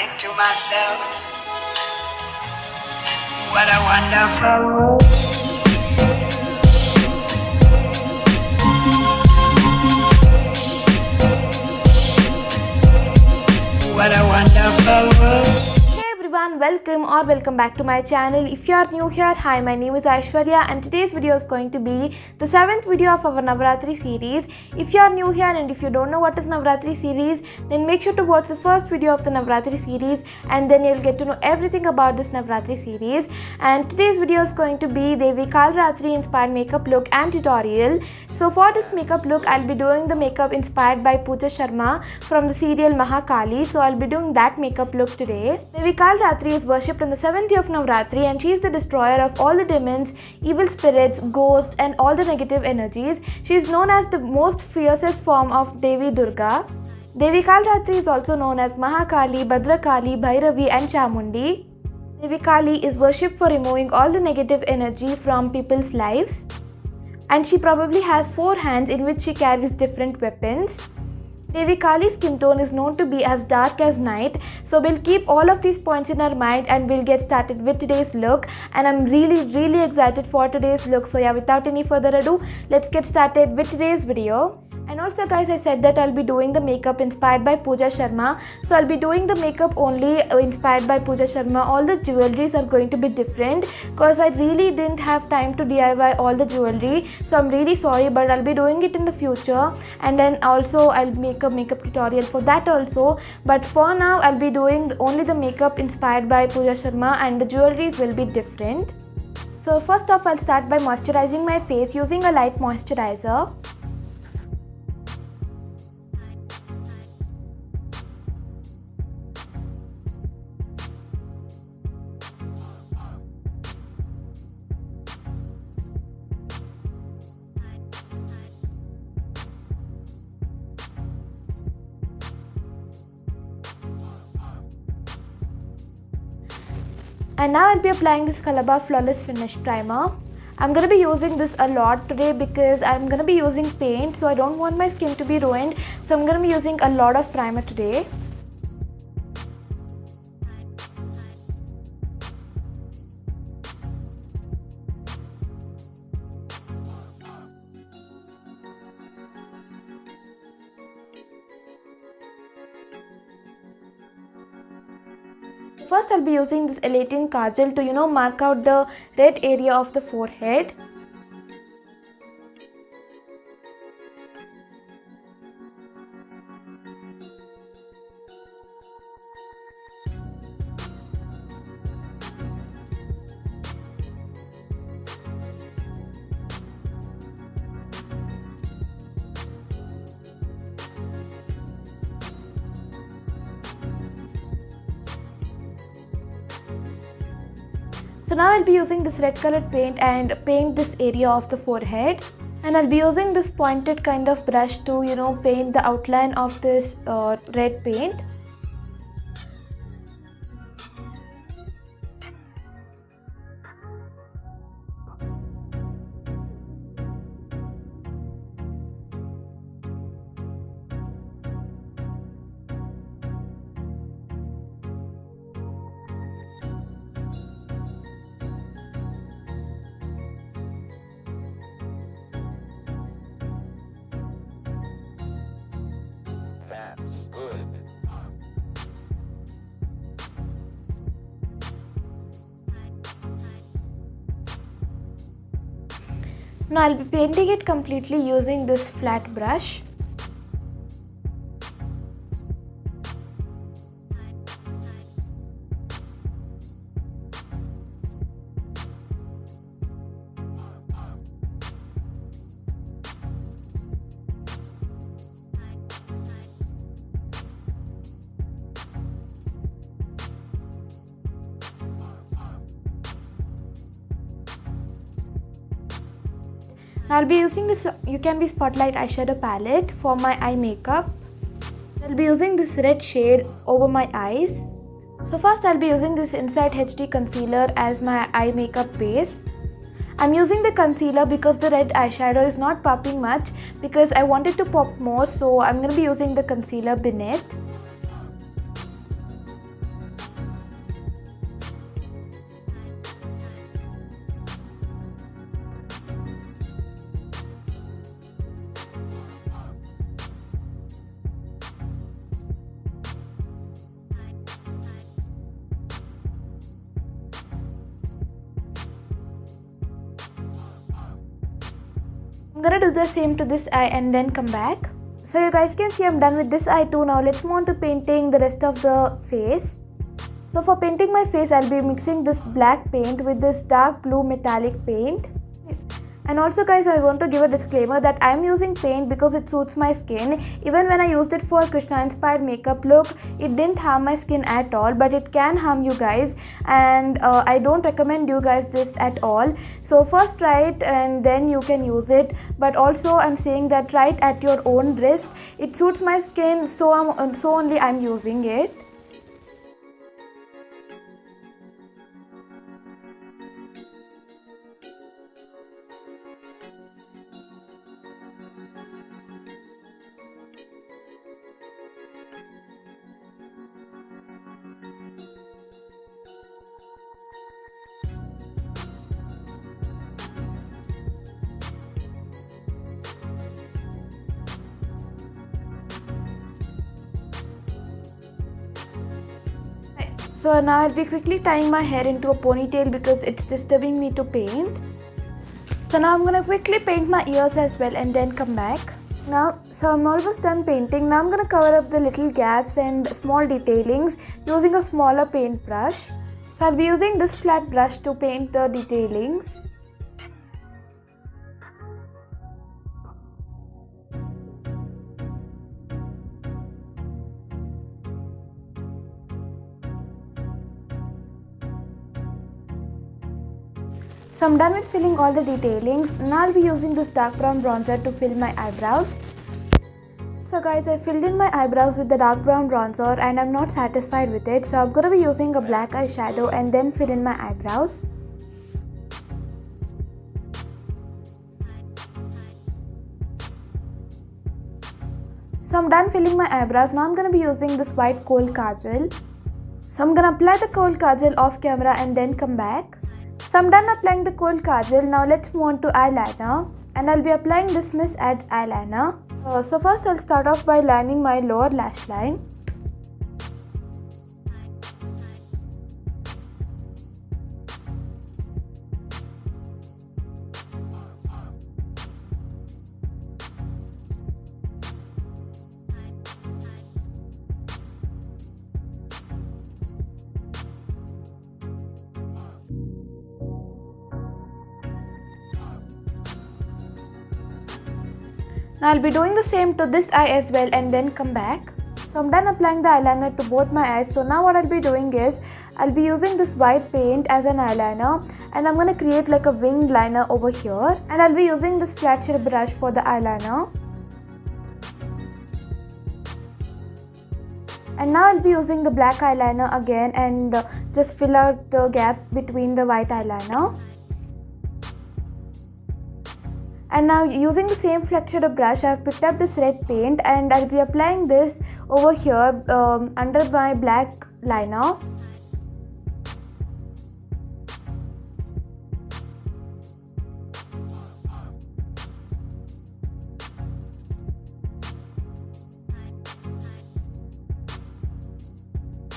into myself. What a wonderful world. What a wonderful world. Hey everyone, welcome back to my channel. If you are new here, hi, my name is Aishwarya and today's video is going to be the 7th video of our Navratri series. If you are new here and if you don't know what is Navratri series, then make sure to watch the first video of the Navratri series and then you'll get to know everything about this Navratri series. And today's video is going to be Devi Kaali inspired makeup look and tutorial. So for this makeup look, I'll be doing the makeup inspired by Pooja Sharma from the serial Kaali. So I'll be doing that makeup look today. Devi Kaali is worshipped on the 7th day of Navratri and she is the destroyer of all the demons, evil spirits, ghosts and all the negative energies. She is known as the most fiercest form of Devi Durga. Devi Kaali is also known as Mahakali, Bhadrakali, Bhairavi and Chamundi. Devi Kaali is worshipped for removing all the negative energy from people's lives. And she probably has 4 hands in which she carries different weapons. Devi Kaali's skin tone is known to be as dark as night, so we'll keep all of these points in our mind and we'll get started with today's look. And I'm really excited for today's look. So yeah, without any further ado, let's get started with today's video. And also guys, I said that I'll be doing the makeup inspired by Pooja Sharma. So I'll be doing the makeup only inspired by Pooja Sharma. All the jewelries are going to be different because I really didn't have time to DIY all the jewelry. So I'm really sorry, but I'll be doing it in the future. And then also I'll make a makeup tutorial for that also. But for now, I'll be doing only the makeup inspired by Pooja Sharma and the jewelries will be different. So first off, I'll start by moisturizing my face using a light moisturizer. And now I'll be applying this Color Flawless Finish Primer. I'm going to be using this a lot today because I'm going to be using paint, so I don't want my skin to be ruined. So I'm going to be using a lot of primer today. First, I'll be using this Eyeliner Kajal to mark out the red area of the forehead. So now I'll be using this red colored paint and paint this area of the forehead. And I'll be using this pointed kind of brush to paint the outline of this red paint. Now I'll be painting it completely using this flat brush. I'll be using this UCanVy Spotlight eyeshadow palette for my eye makeup. I'll be using this red shade over my eyes. So first I'll be using this Insight HD concealer as my eye makeup base. I'm using the concealer because the red eyeshadow is not popping much because I wanted to pop more, so I'm going to be using the concealer beneath. I'm gonna do the same to this eye and then come back. So you guys can see I'm done with this eye too. Now let's move on to painting the rest of the face. So for painting my face, I'll be mixing this black paint with this dark blue metallic paint. And also guys, I want to give a disclaimer that I'm using paint because it suits my skin. Even when I used it for Krishna inspired makeup look, it didn't harm my skin at all, but it can harm you guys, and I don't recommend you guys this at all. So first try it and then you can use it, but also I'm saying that try it at your own risk. It suits my skin, so only I'm using it. So now I'll be quickly tying my hair into a ponytail because it's disturbing me to paint. So now I'm gonna quickly paint my ears as well and then come back. So I'm almost done painting. Now I'm gonna cover up the little gaps and small detailings using a smaller paintbrush. So I'll be using this flat brush to paint the detailings. So I'm done with filling all the detailings. Now I'll be using this dark brown bronzer to fill my eyebrows. So guys, I filled in my eyebrows with the dark brown bronzer and I'm not satisfied with it. So I'm going to be using a black eyeshadow and then fill in my eyebrows. So I'm done filling my eyebrows. Now I'm going to be using this white kohl kajal. So I'm going to apply the kohl kajal off camera and then come back. So I'm done applying the kohl kajal. Now let's move on to eyeliner, and I'll be applying this Miss Ad's eyeliner. So first I'll start off by lining my lower lash line. Now I'll be doing the same to this eye as well and then come back. So I'm done applying the eyeliner to both my eyes. So now what I'll be doing is, I'll be using this white paint as an eyeliner and I'm going to create like a winged liner over here, and I'll be using this flat shade brush for the eyeliner. And now I'll be using the black eyeliner again and just fill out the gap between the white eyeliner. And now using the same flat shadow brush, I have picked up this red paint and I'll be applying this over here under my black liner.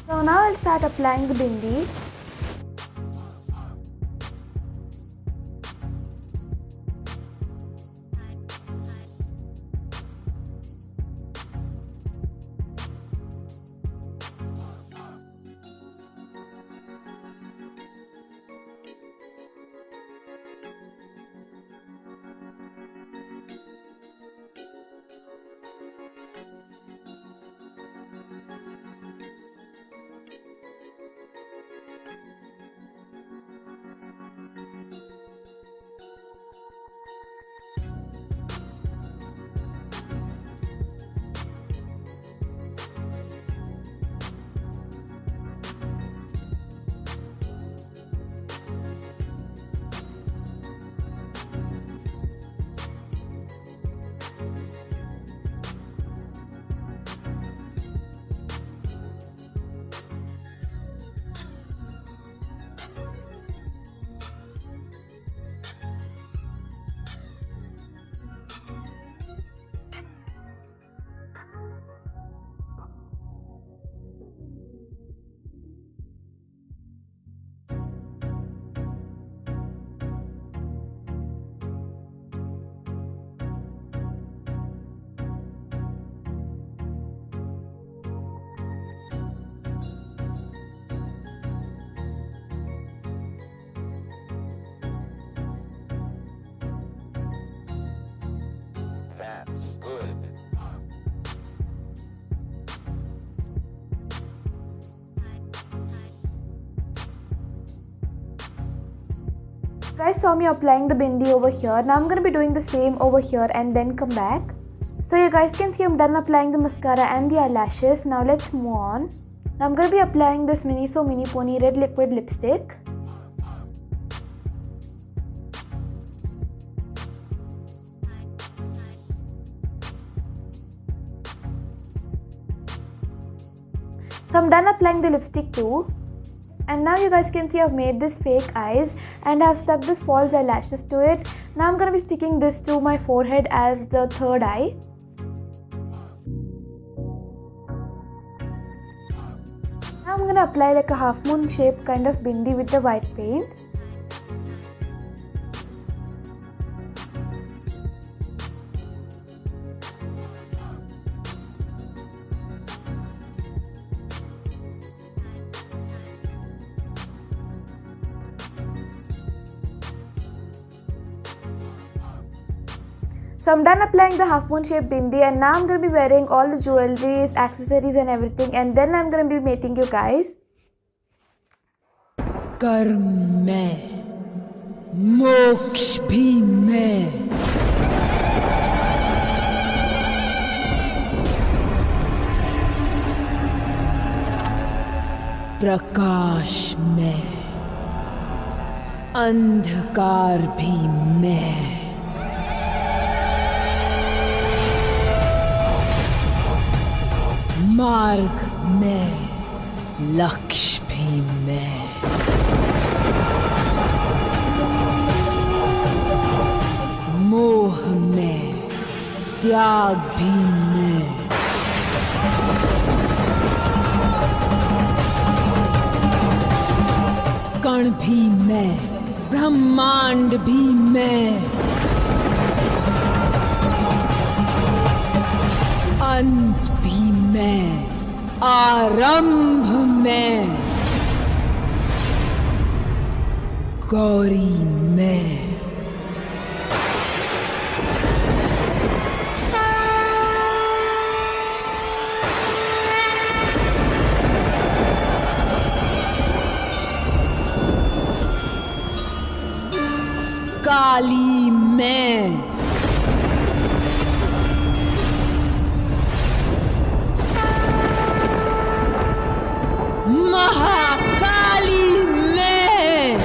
So now I'll start applying the bindi. Guys saw me applying the bindi over here. Now I'm going to be doing the same over here and then come back. So you guys can see I'm done applying the mascara and the eyelashes. Now let's move on. Now I'm going to be applying this Miniso Mini Pony Red Liquid Lipstick. So I'm done applying the lipstick too. And now you guys can see I've made this fake eyes and I've stuck this false eyelashes to it. Now I'm going to be sticking this to my forehead as the third eye. Now I'm going to apply like a half moon shape kind of bindi with the white paint. So I'm done applying the half moon shape bindi and now I'm going to be wearing all the jewelries, accessories and everything, and then I'm going to be meeting you guys. कर्म में मोक्ष भी मैं प्रकाश में अंधकार भी मैं मार्ग में लक्ष्य भी मैं मोह में त्याग भी मैं कण भी मैं ब्रह्मांड भी मैं अंत भी मैं आरंभ में गौरी में काली में महाकाली में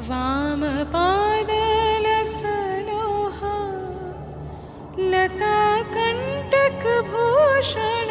वामपादलसलोहा लता कंटक भूषण